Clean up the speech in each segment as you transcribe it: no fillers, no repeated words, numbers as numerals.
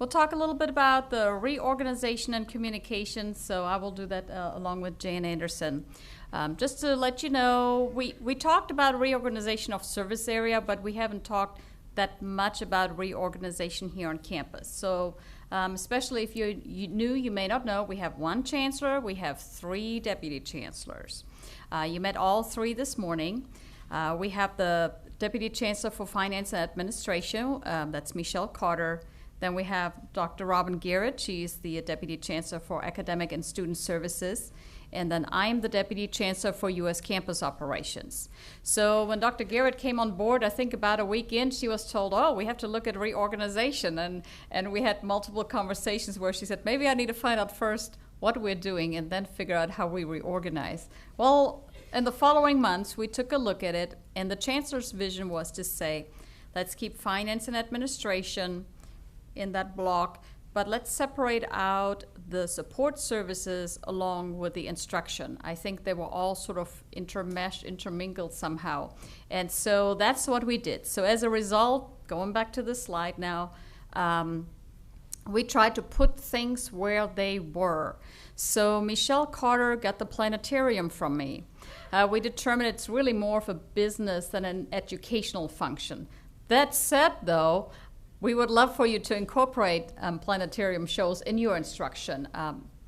we'll talk a little bit about the reorganization and communication. So I will do that along with Jane Anderson. Just to let you know, we talked about reorganization of service area, but we haven't talked that much about reorganization here on campus. So especially if you're new, you may not know, we have one chancellor, we have 3 deputy chancellors. You met all 3 this morning. We have the Deputy Chancellor for Finance and Administration, that's Michelle Carter. Then we have Dr. Robin Garrett, she's the Deputy Chancellor for Academic and Student Services. And then I'm the Deputy Chancellor for U.S. Campus Operations. So when Dr. Garrett came on board, I think about a week in, she was told, oh, we have to look at reorganization. And we had multiple conversations where she said, maybe I need to find out first what we're doing and then figure out how we reorganize. Well, in the following months, we took a look at it, and the Chancellor's vision was to say, let's keep finance and administration in that block, but let's separate out the support services along with the instruction. I think they were all sort of intermingled somehow. And so that's what we did. So as a result, going back to the slide now, we tried to put things where they were. So Michelle Carter got the planetarium from me. We determined it's really more of a business than an educational function. That said, though, we would love for you to incorporate planetarium shows in your instruction.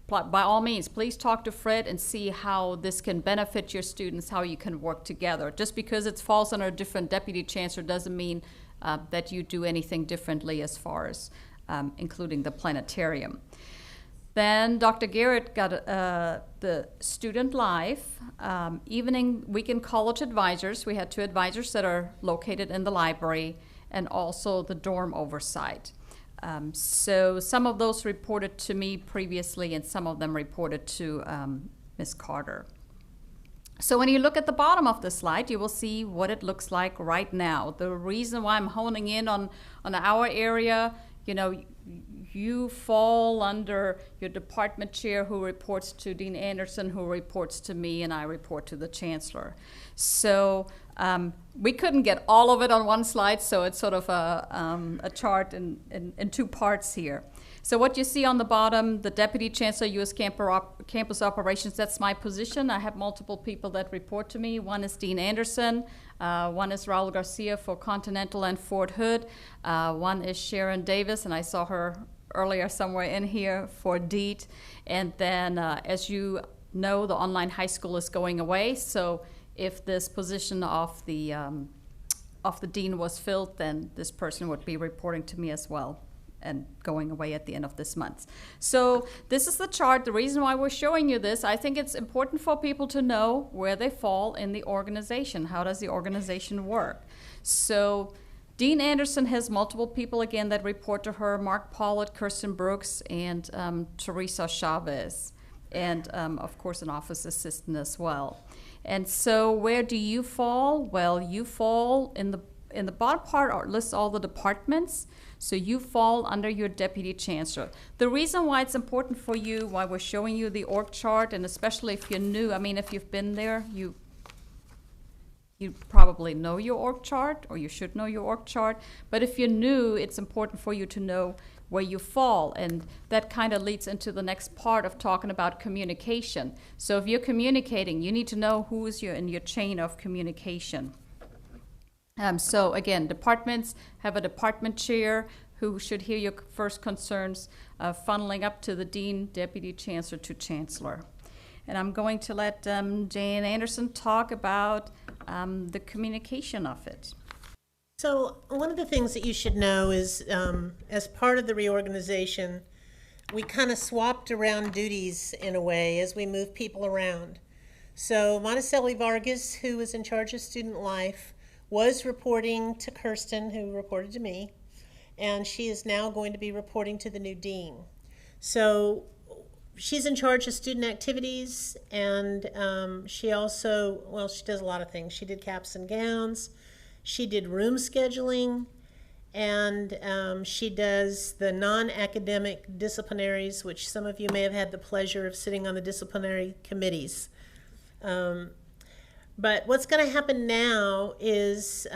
By all means, please talk to Fred and see how this can benefit your students, how you can work together. Just because it falls under a different deputy chancellor doesn't mean that you do anything differently as far as including the planetarium. Then Dr. Garrett got the student life, evening weekend college advisors. We had 2 advisors that are located in the library, and also the dorm oversight. So some of those reported to me previously, and some of them reported to Ms. Carter. So when you look at the bottom of the slide, you will see what it looks like right now. The reason why I'm honing in on our area, you know, you fall under your department chair who reports to Dean Anderson, who reports to me, and I report to the chancellor. So we couldn't get all of it on one slide, so it's sort of a chart in 2 parts here. So what you see on the bottom, the Deputy Chancellor, U.S. Campus Operations, that's my position. I have multiple people that report to me. One is Dean Anderson. One is Raul Garcia for Continental and Fort Hood. One is Sharon Davis, and I saw her earlier somewhere in here for DEET. And then, as you know, the online high school is going away. So if this position of the dean was filled, then this person would be reporting to me as well and going away at the end of this month. So this is the chart. The reason why we're showing you this, I think it's important for people to know where they fall in the organization. How does the organization work? So Dean Anderson has multiple people, again, that report to her: Mark Pollard, Kirsten Brooks, and Teresa Chavez, and of course an office assistant as well. And so where do you fall? Well, you fall in the bottom part lists all the departments. So you fall under your deputy chancellor. The reason why it's important for you, why we're showing you the org chart, and especially if you're new, I mean, if you've been there, you probably know your org chart, or you should know your org chart. But if you're new, it's important for you to know where you fall. And that kind of leads into the next part of talking about communication. So if you're communicating, you need to know who's in your chain of communication. So again, departments have a department chair who should hear your first concerns, funneling up to the dean, deputy chancellor to chancellor. And I'm going to let Jane Anderson talk about the communication of it. So one of the things that you should know is, as part of the reorganization, we kind of swapped around duties in a way as we moved people around. So Monticelli Vargas, who was in charge of student life, was reporting to Kirsten, who reported to me, and she is now going to be reporting to the new dean. So she's in charge of student activities, and she also, well, she does a lot of things. She did caps and gowns, she did room scheduling, and she does the non-academic disciplinaries, which some of you may have had the pleasure of sitting on the disciplinary committees. But what's going to happen now is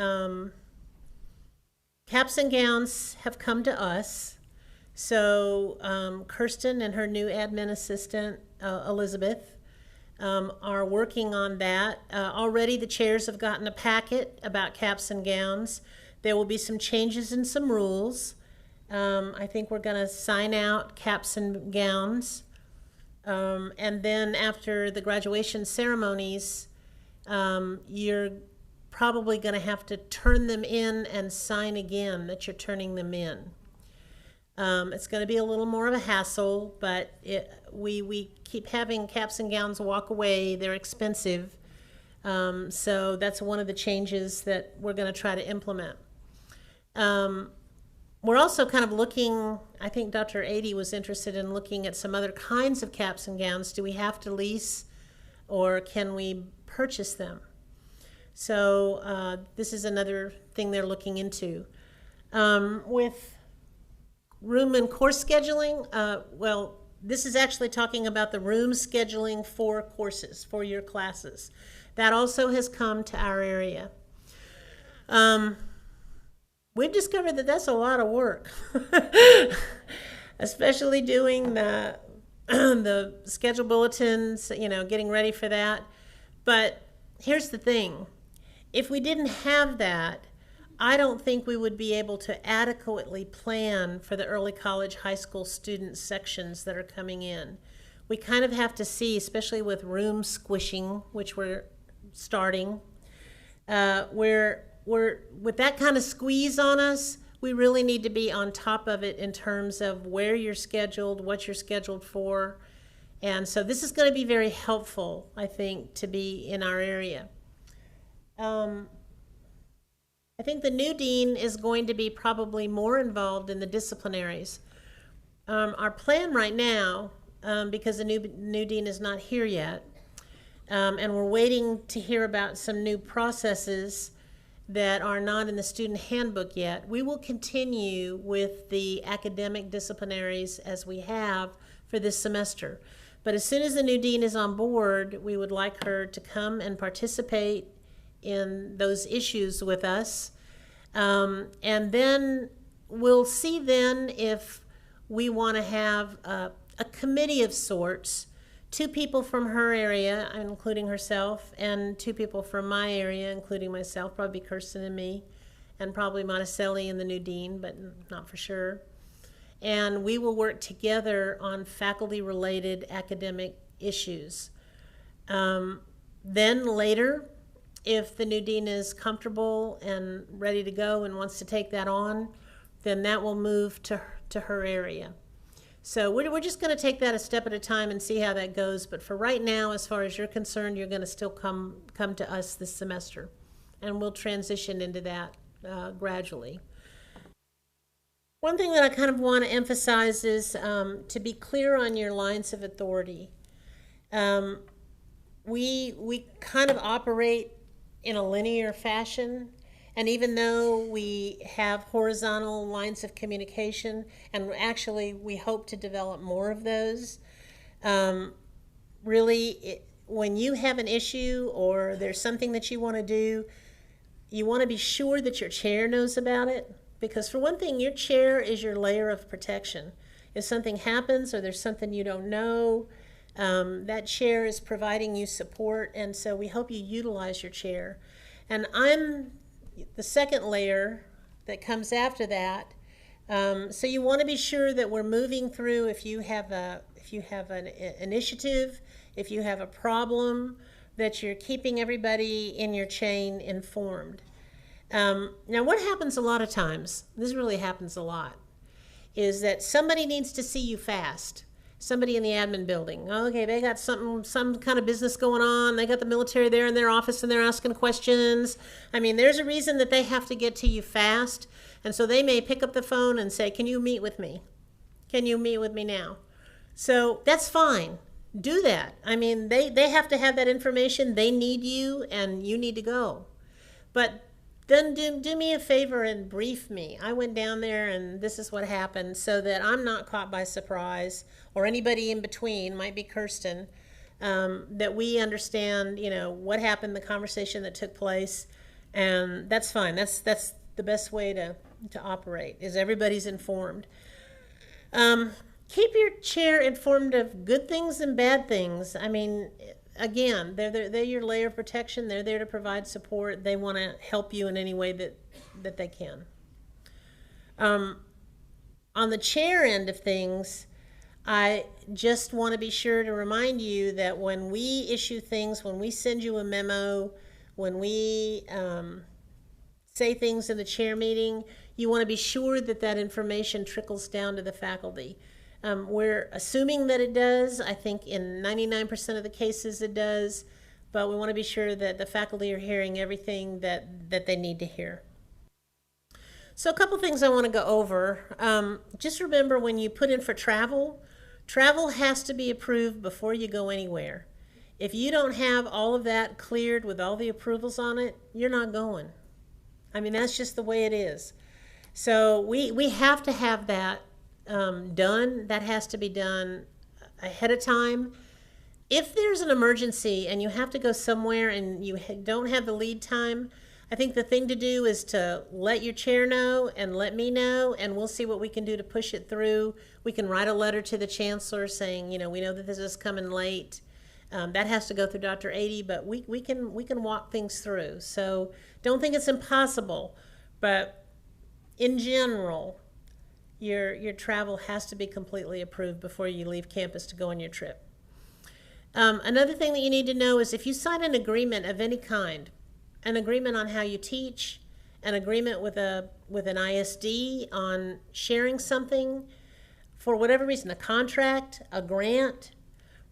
caps and gowns have come to us So Kirsten and her new admin assistant, Elizabeth, are working on that. Already the chairs have gotten a packet about caps and gowns. There will be some changes in some rules. I think we're going to sign out caps and gowns. And then after the graduation ceremonies, you're probably going to have to turn them in and sign again that you're turning them in. It's going to be a little more of a hassle, but we keep having caps and gowns walk away. They're expensive. So that's one of the changes that we're going to try to implement. We're also kind of looking, I think Dr. Adie was interested in looking at some other kinds of caps and gowns. Do we have to lease or can we purchase them? So this is another thing they're looking into. With room and course scheduling, well, this is actually talking about the room scheduling for courses, for your classes. That also has come to our area. We've discovered that that's a lot of work, especially doing the schedule bulletins, getting ready for that. But here's the thing. If we didn't have that, I don't think we would be able to adequately plan for the early college, high school student sections that are coming in. We kind of have to see, especially with room squishing, which we're starting, we're with that kind of squeeze on us, we really need to be on top of it in terms of where you're scheduled, what you're scheduled for. And so this is going to be very helpful, I think, to be in our area. I think the new dean is going to be probably more involved in the disciplinaries. Our plan right now, because the new dean is not here yet, and we're waiting to hear about some new processes that are not in the student handbook yet, we will continue with the academic disciplinaries as we have for this semester. But as soon as the new dean is on board, we would like her to come and participate in those issues with us. And then we'll see then if we want to have a committee of sorts, 2 people from her area, including herself, and 2 people from my area, including myself, probably Kirsten and me, and probably Monticelli and the new dean, but not for sure. And we will work together on faculty-related academic issues. Then later, if the new dean is comfortable and ready to go and wants to take that on, then that will move to her area. So we're just going to take that a step at a time and see how that goes. But for right now, as far as you're concerned, you're going to still come to us this semester. And we'll transition into that gradually. One thing that I kind of want to emphasize is to be clear on your lines of authority. We kind of operate in a linear fashion. And even though we have horizontal lines of communication, and actually we hope to develop more of those, when you have an issue or there's something that you want to do, you want to be sure that your chair knows about it. Because for one thing, your chair is your layer of protection. If something happens or there's something you don't know, that chair is providing you support, and so we hope you utilize your chair. And I'm the second layer that comes after that. So you want to be sure that we're moving through. If you have an initiative, if you have a problem, that you're keeping everybody in your chain informed. Now, what happens a lot of times, this really happens a lot, is that somebody needs to see you fast. Somebody in the admin building. Okay, they got some kind of business going on. They got the military there in their office and they're asking questions. I mean, there's a reason that they have to get to you fast. And so they may pick up the phone and say, can you meet with me? Can you meet with me now? So that's fine. Do that. I mean, they have to have that information. They need you and you need to go. But then do me a favor and brief me. I went down there and this is what happened, so that I'm not caught by surprise, or anybody in between, might be Kirsten, that we understand, what happened, the conversation that took place, and that's fine. That's the best way to operate, is everybody's informed. Keep your chair informed of good things and bad things. I mean, again, they're your layer of protection. They're there to provide support. They want to help you in any way that they can. On the chair end of things, I just want to be sure to remind you that when we issue things, when we send you a memo, when we say things in the chair meeting, you want to be sure that that information trickles down to the faculty. We're assuming that it does. I think in 99% of the cases it does, but we want to be sure that the faculty are hearing everything that they need to hear. So a couple things I want to go over. Just remember, when you put in for travel, travel has to be approved before you go anywhere. If you don't have all of that cleared with all the approvals on it, you're not going. I mean, that's just the way it is. So we have to have that done. That has to be done ahead of time. If there's an emergency and you have to go somewhere and you don't have the lead time, I think the thing to do is to let your chair know and let me know, and we'll see what we can do to push it through. We can write a letter to the chancellor saying, you know, we know that this is coming late. That has to go through Dr. Adie, but we can walk things through. So don't think it's impossible, but in general, your travel has to be completely approved before you leave campus to go on your trip. Another thing that you need to know is if you sign an agreement of any kind, an agreement on how you teach, an agreement with an ISD on sharing something, for whatever reason, a contract, a grant,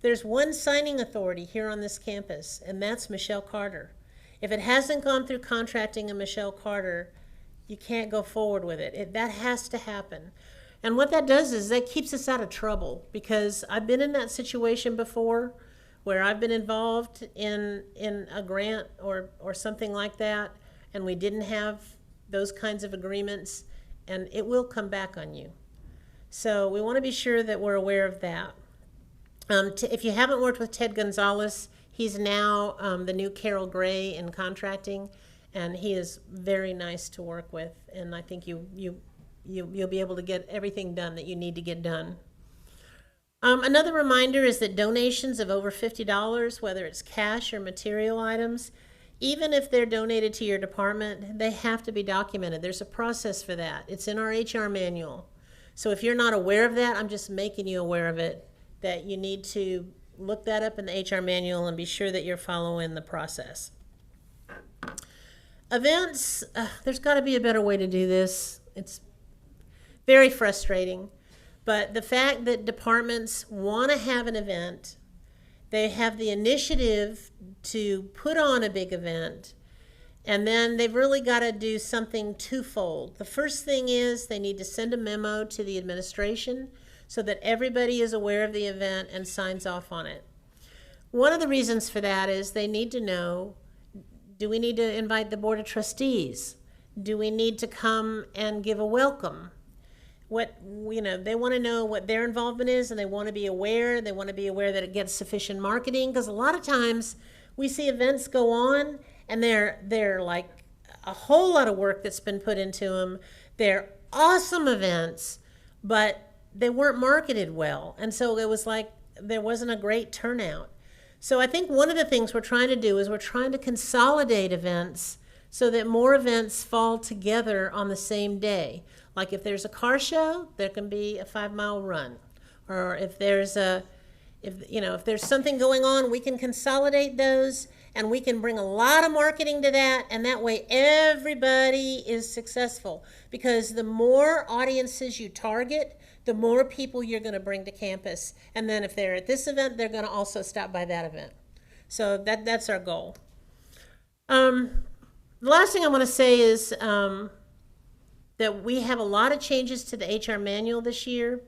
there's one signing authority here on this campus, and that's Michelle Carter. If it hasn't gone through contracting and Michelle Carter, you can't go forward with it. That has to happen. And what that does is that keeps us out of trouble, because I've been in that situation before where I've been involved in a grant or something like that, and we didn't have those kinds of agreements, and it will come back on you. So we want to be sure that we're aware of that. If you haven't worked with Ted Gonzalez, he's now the new Carol Gray in contracting, and he is very nice to work with, and I think you'll be able to get everything done that you need to get done. Another reminder is that donations of over $50, whether it's cash or material items, even if they're donated to your department, they have to be documented. There's a process for that. It's in our HR manual. So if you're not aware of that, I'm just making you aware of it, that you need to look that up in the HR manual and be sure that you're following the process. Events, there's got to be a better way to do this. It's very frustrating. But the fact that departments want to have an event, they have the initiative to put on a big event, and then they've really got to do something twofold. The first thing is they need to send a memo to the administration so that everybody is aware of the event and signs off on it. One of the reasons for that is they need to know, do we need to invite the Board of Trustees? Do we need to come and give a welcome? They want to know what their involvement is, and they want to be aware. They want to be aware that it gets sufficient marketing, because a lot of times we see events go on and they're like a whole lot of work that's been put into them. They're awesome events, but they weren't marketed well, and so it was like there wasn't a great turnout. So I think one of the things we're trying to do is we're trying to consolidate events so that more events fall together on the same day. Like if there's a car show, there can be a 5-mile run. Or if there's something going on, we can consolidate those, and we can bring a lot of marketing to that, and that way everybody is successful. Because the more audiences you target, the more people you're going to bring to campus. And then if they're at this event, they're going to also stop by that event. So that's our goal. The last thing I want to say is that we have a lot of changes to the HR manual this year.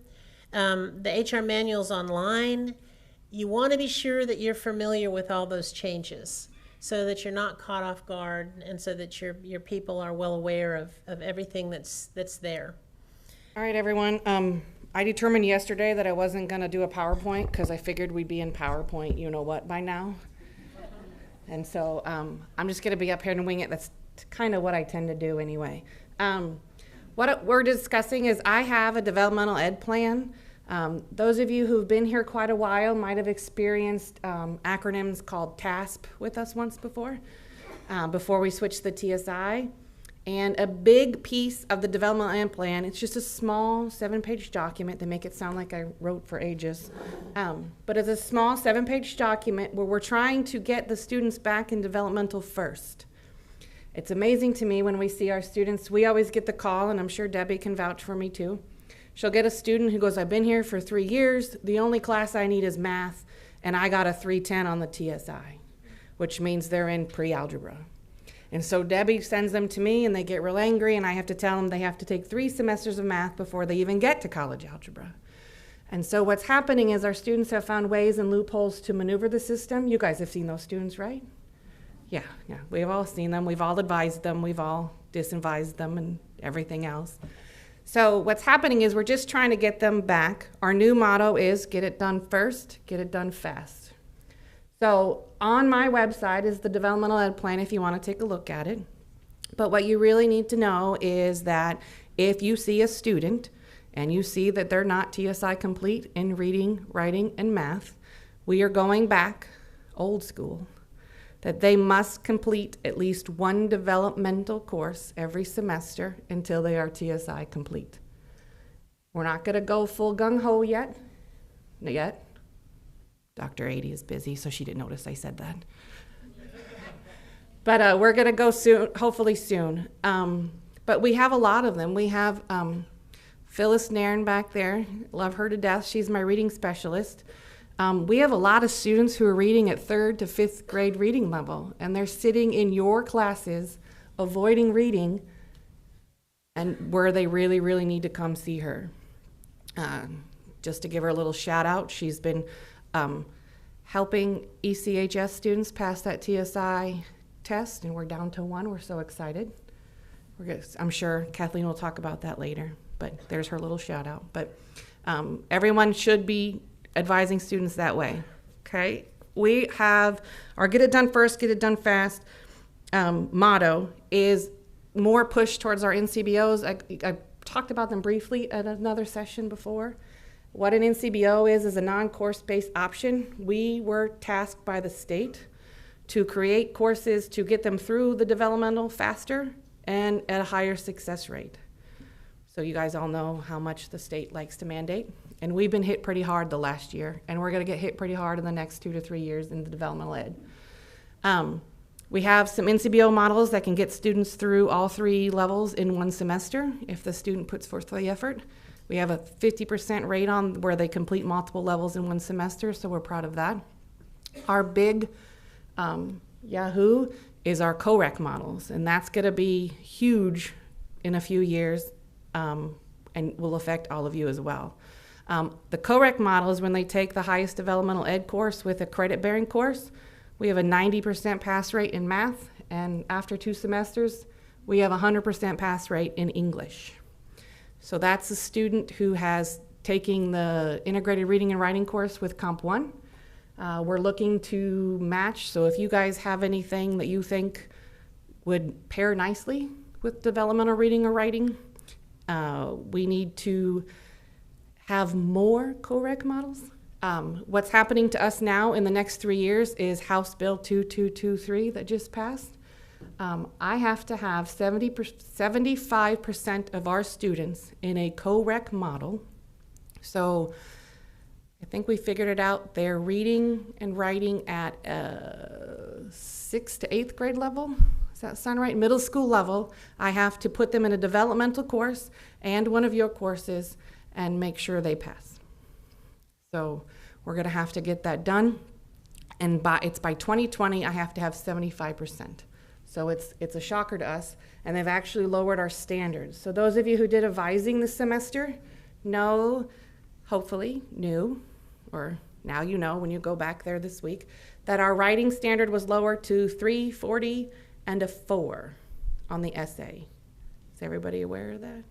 The HR manual's online. You want to be sure that you're familiar with all those changes so that you're not caught off guard, and so that your people are well aware of everything that's there. All right, everyone. I determined yesterday that I wasn't going to do a PowerPoint because I figured we'd be in PowerPoint, you know what, by now. And so I'm just going to be up here and wing it. That's kind of what I tend to do anyway. What we're discussing is I have a developmental ed plan. Those of you who've been here quite a while might have experienced acronyms called TASP with us once before we switched to the TSI. And a big piece of the developmental ed plan, it's just a small 7-page document. They make it sound like I wrote for ages. But it's a small 7-page document where we're trying to get the students back in developmental first. It's amazing to me when we see our students. We always get the call, and I'm sure Debbie can vouch for me too. She'll get a student who goes, I've been here for 3 years. The only class I need is math, and I got a 310 on the TSI, which means they're in pre-algebra. And so Debbie sends them to me, and they get real angry, and I have to tell them they have to take 3 semesters of math before they even get to college algebra. And so what's happening is our students have found ways and loopholes to maneuver the system. You guys have seen those students, right? Yeah, we've all seen them. We've all advised them. We've all disadvised them and everything else. So what's happening is we're just trying to get them back. Our new motto is get it done first, get it done fast. So on my website is the Developmental Ed Plan if you want to take a look at it. But what you really need to know is that if you see a student and you see that they're not TSI complete in reading, writing, and math, we are going back old school, that they must complete at least 1 developmental course every semester until they are TSI complete. We're not going to go full gung-ho yet. Not yet. Dr. Ady is busy, so she didn't notice I said that. But we're going to go soon, hopefully soon. But we have a lot of them. We have Phyllis Nairn back there. Love her to death. She's my reading specialist. We have a lot of students who are reading at 3rd to 5th grade reading level, and they're sitting in your classes avoiding reading, and where they really, really need to come see her. Just to give her a little shout out, she's been helping ECHS students pass that TSI test, and we're down to 1. We're so excited. I'm sure Kathleen will talk about that later, but there's her little shout out. But everyone should be advising students that way, okay? We have our get it done first, get it done fast motto is more push towards our NCBOs. I talked about them briefly at another session before. What an NCBO is a non-course-based option. We were tasked by the state to create courses to get them through the developmental faster and at a higher success rate. So you guys all know how much the state likes to mandate. And we've been hit pretty hard the last year, and we're going to get hit pretty hard in the next 2 to 3 years in the developmental ed. We have some NCBO models that can get students through all 3 levels in 1 semester if the student puts forth the effort. We have a 50% rate on where they complete multiple levels in 1 semester, so we're proud of that. Our big Yahoo is our co-rec models, and that's going to be huge in a few years and will affect all of you as well. The co-rec model is when they take the highest developmental ed course with a credit-bearing course. We have a 90% pass rate in math, and after 2 semesters, we have a 100% pass rate in English. So that's a student who has taken the integrated reading and writing course with Comp 1. We're looking to match, so if you guys have anything that you think would pair nicely with developmental reading or writing, we need to have more co-rec models. What's happening to us now in the next 3 years is House Bill 2223 that just passed. I have to have 75% of our students in a co-rec model. So I think we figured it out. They're reading and writing at 6th to 8th grade level. Does that sound right? Middle school level. I have to put them in a developmental course and one of your courses and make sure they pass. So we're going to have to get that done. And it's by 2020, I have to have 75%. So it's a shocker to us. And they've actually lowered our standards. So those of you who did advising this semester know, hopefully knew, or now you know when you go back there this week, that our writing standard was lowered to 340 and a 4 on the essay. Is everybody aware of that?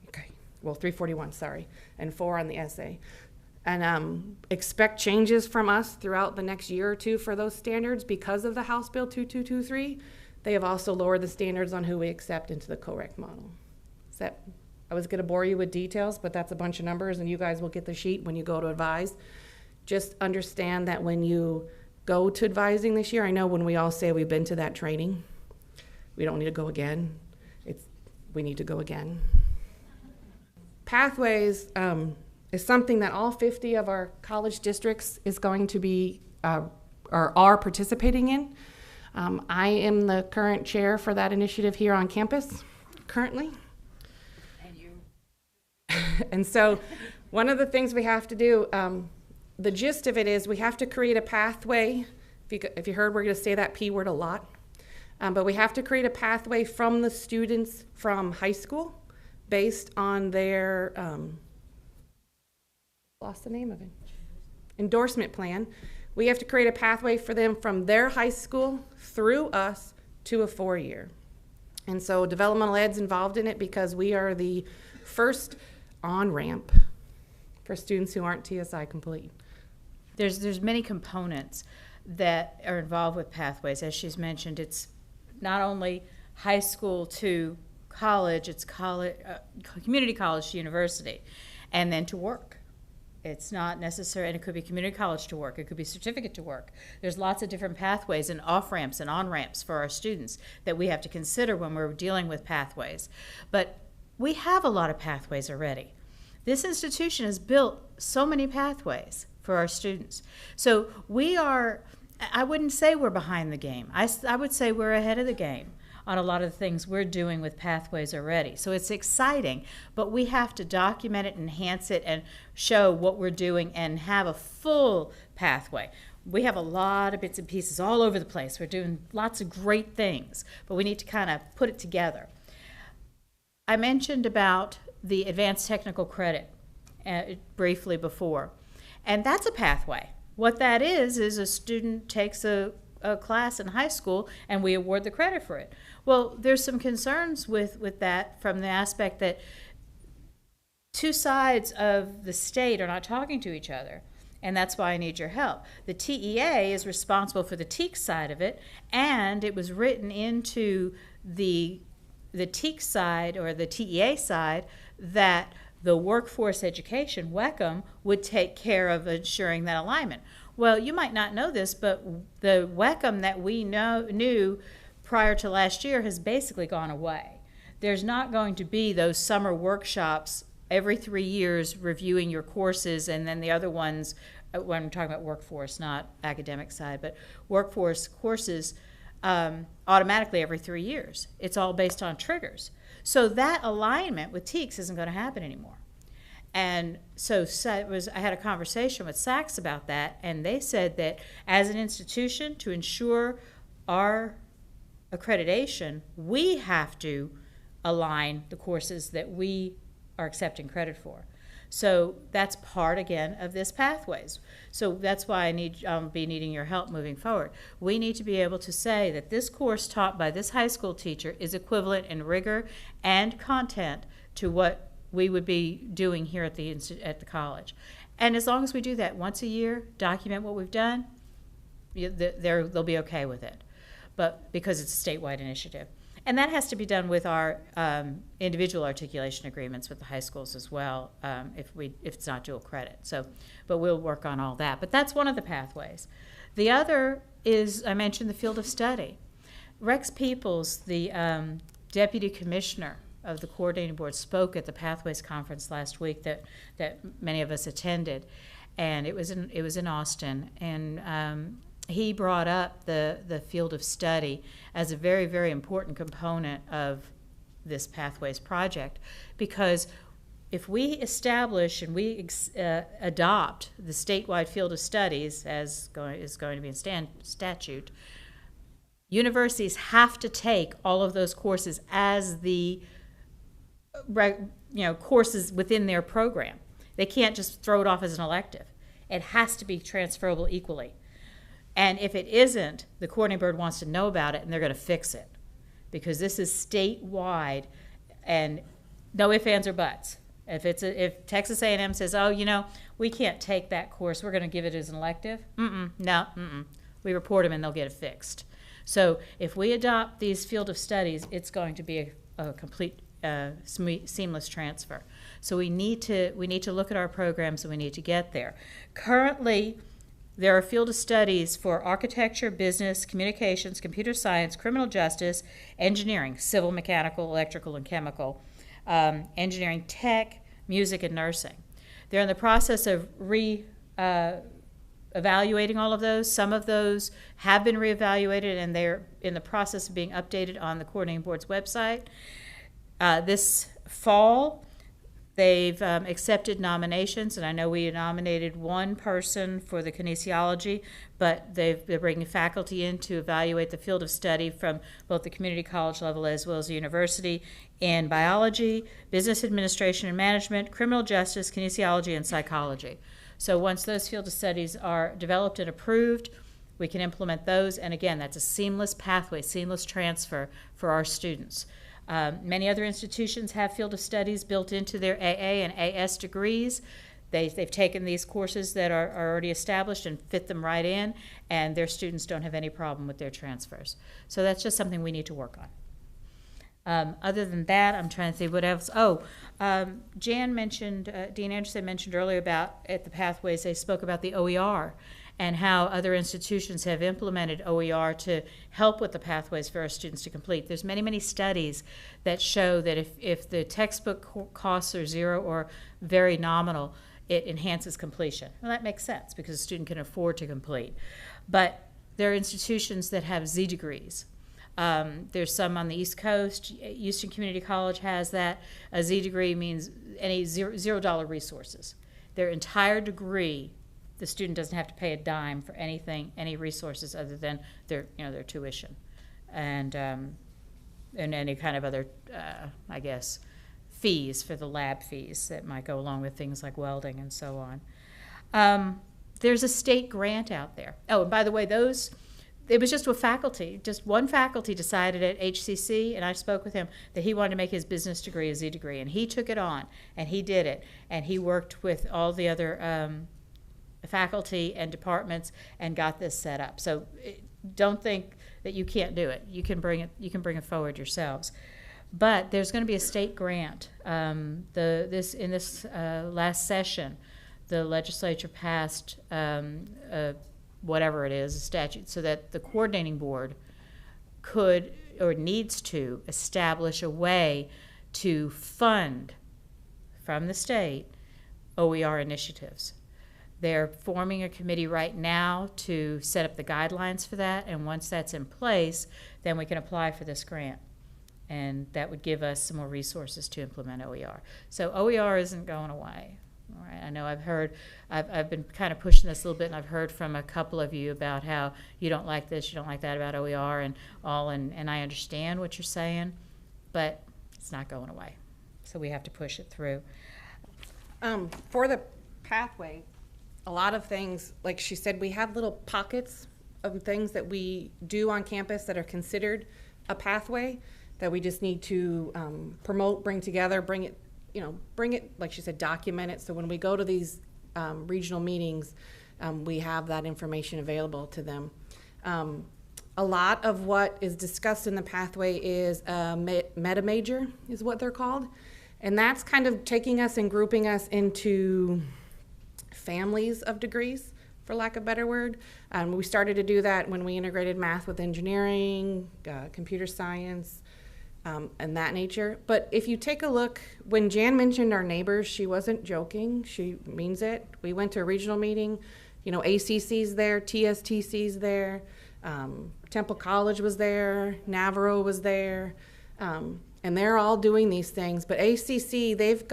Okay, well, 341, sorry, and 4 on the essay. And expect changes from us throughout the next year or 2 for those standards because of the House Bill 2223. They have also lowered the standards on who we accept into the co-rec model. I was going to bore you with details, but that's a bunch of numbers, and you guys will get the sheet when you go to advise. Just understand that when you go to advising this year, I know when we all say we've been to that training, we don't need to go again. We need to go again. Pathways is something that all 50 of our college districts is going to be or are participating in. I am the current chair for that initiative here on campus currently. And so one of the things we have to do, the gist of it is we have to create a pathway. If you heard, we're going to say that P word a lot. But we have to create a pathway from the students from high school based on their, lost the name of it, endorsement plan. We have to create a pathway for them from their high school through us to a 4-year. And so developmental ed's involved in it because we are the first on-ramp for students who aren't TSI complete. There's many components that are involved with pathways. As she's mentioned, it's not only high school to college, it's college, community college to university, and then to work. It's not necessary, and it could be community college to work. It could be certificate to work. There's lots of different pathways and off-ramps and on-ramps for our students that we have to consider when we're dealing with pathways. But we have a lot of pathways already. This institution has built so many pathways for our students. So we are, I wouldn't say we're behind the game. I would say we're ahead of the game on a lot of the things we're doing with pathways already. So it's exciting, but we have to document it, enhance it, and show what we're doing and have a full pathway. We have a lot of bits and pieces all over the place. We're doing lots of great things, but we need to kind of put it together. I mentioned about the advanced technical credit briefly before, and that's a pathway. What that is a student takes a class in high school and we award the credit for it. Well, there's some concerns with that from the aspect that two sides of the state are not talking to each other, and that's why I need your help. The TEA is responsible for the TEAC side of it, and it was written into the TEAC side or the TEA side that the workforce education, WECM, would take care of ensuring that alignment. Well, you might not know this, but the WECM that we knew prior to last year has basically gone away. There's not going to be those summer workshops every 3 years reviewing your courses, and then the other ones, when I'm talking about workforce, not academic side, but workforce courses automatically every 3 years. It's all based on triggers. So that alignment with TEACs isn't going to happen anymore. And so I had a conversation with SACS about that, and they said that as an institution, to ensure our accreditation, we have to align the courses that we are accepting credit for. So that's part, again, of this pathways. So that's why I be needing your help moving forward. We need to be able to say that this course taught by this high school teacher is equivalent in rigor and content to what we would be doing here at the college. And as long as we do that once a year, document what we've done, they'll be okay with it. But because it's a statewide initiative. And that has to be done with our individual articulation agreements with the high schools as well, if it's not dual credit. So, but we'll work on all that. But that's one of the pathways. The other is, I mentioned the field of study. Rex Peoples, the deputy commissioner of the coordinating board, spoke at the Pathways conference last week that many of us attended, and it was in Austin, and he brought up the field of study as a very, very important component of this Pathways project, because if we establish and we adopt the statewide field of studies as is going to be in statute, universities have to take all of those courses as the courses within their program. They can't just throw it off as an elective. It has to be transferable equally. And if it isn't, the coordinating board wants to know about it, and they're going to fix it, because this is statewide, and no ifs, ands, or buts. If Texas A&M says, oh, we can't take that course, we're going to give it as an elective, we report them and they'll get it fixed. So if we adopt these field of studies, it's going to be a complete seamless transfer. So we need to look at our programs, and we need to get there. Currently, there are field of studies for architecture, business, communications, computer science, criminal justice, engineering, civil, mechanical, electrical, and chemical, engineering, tech, music, and nursing. They're in the process of evaluating all of those. Some of those have been reevaluated, and they're in the process of being updated on the coordinating board's website. This fall, they've accepted nominations, and I know we nominated one person for the kinesiology, but they're bringing faculty in to evaluate the field of study from both the community college level as well as the university in biology, business administration and management, criminal justice, kinesiology, and psychology. So once those field of studies are developed and approved, we can implement those, and again, that's a seamless pathway, seamless transfer for our students. Many other institutions have field of studies built into their AA and AS degrees. They've taken these courses that are already established and fit them right in, and their students don't have any problem with their transfers. So that's just something we need to work on. Other than that, I'm trying to think what else. Jan mentioned, Dean Anderson mentioned earlier about at the Pathways, they spoke about the OER and how other institutions have implemented OER to help with the pathways for our students to complete. There's many, many studies that show that if the textbook costs are zero or very nominal, it enhances completion. Well, that makes sense because a student can afford to complete. But there are institutions that have Z degrees. There's some on the East Coast. Houston Community College has that. A Z degree means any $0 resources. Their entire degree, the student doesn't have to pay a dime for anything, any resources other than their tuition, and any kind of other, I guess, fees for the lab fees that might go along with things like welding and so on. There's a state grant out there. Oh, and by the way, it was just one faculty decided at HCC, and I spoke with him, that he wanted to make his business degree a Z degree, and he took it on, and he did it, and he worked with all the other faculty and departments and got this set up. So don't think that you can't do it. You can bring it forward yourselves. But there's going to be a state grant. In this last session, the legislature passed whatever it is, a statute, so that the coordinating board could or needs to establish a way to fund from the state OER initiatives. They're forming a committee right now to set up the guidelines for that, and once that's in place, then we can apply for this grant. And that would give us some more resources to implement OER. So OER isn't going away. All right. I know I've been kind of pushing this a little bit, and I've heard from a couple of you about how you don't like this, you don't like that about OER and all, and I understand what you're saying, but it's not going away. So we have to push it through. For the pathway, a lot of things, like she said, we have little pockets of things that we do on campus that are considered a pathway that we just need to promote, bring together, bring it, like she said, document it. So when we go to these regional meetings, we have that information available to them. A lot of what is discussed in the pathway is Metamajor is what they're called. And that's kind of taking us and grouping us into families of degrees, for lack of a better word. We started to do that when we integrated math with engineering, computer science, and that nature. But if you take a look, when Jan mentioned our neighbors, she wasn't joking. She means it. We went to a regional meeting. ACC's there, TSTC's there, Temple College was there, Navarro was there, and they're all doing these things. But ACC, they've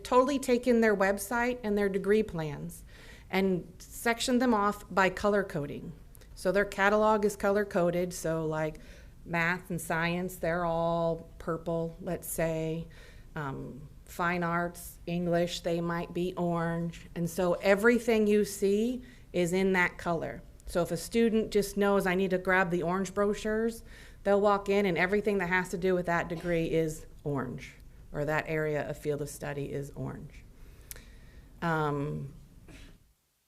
totally taken their website and their degree plans and sectioned them off by color coding. So their catalog is color coded. So like math and science, they're all purple, let's say. Fine arts, English, they might be orange. And so everything you see is in that color. So if a student just knows I need to grab the orange brochures, they'll walk in and everything that has to do with that degree is orange, or that area of field of study is orange.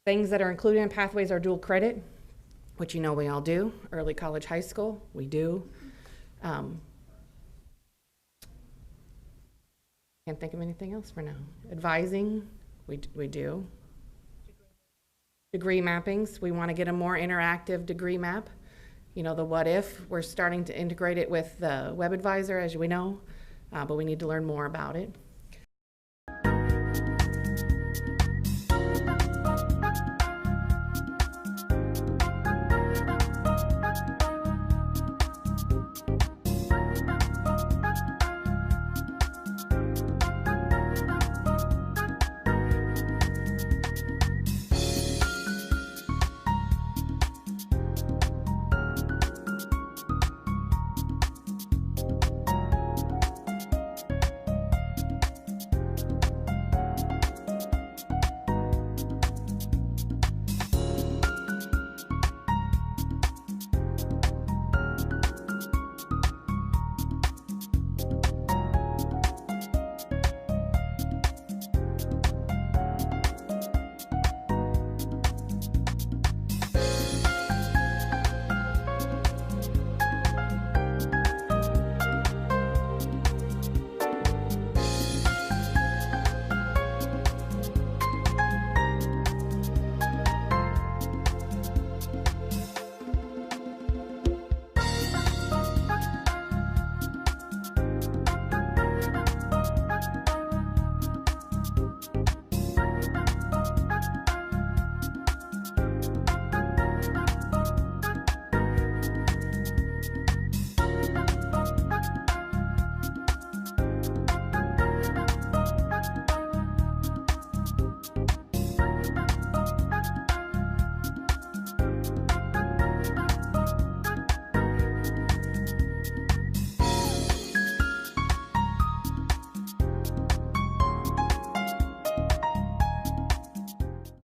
Things that are included in pathways are dual credit, which we all do. Early college, high school, we do. Can't think of anything else for now. Advising, we do. Degree mappings, we want to get a more interactive degree map. You know, the what if, we're starting to integrate it with the web advisor, as we know, but we need to learn more about it.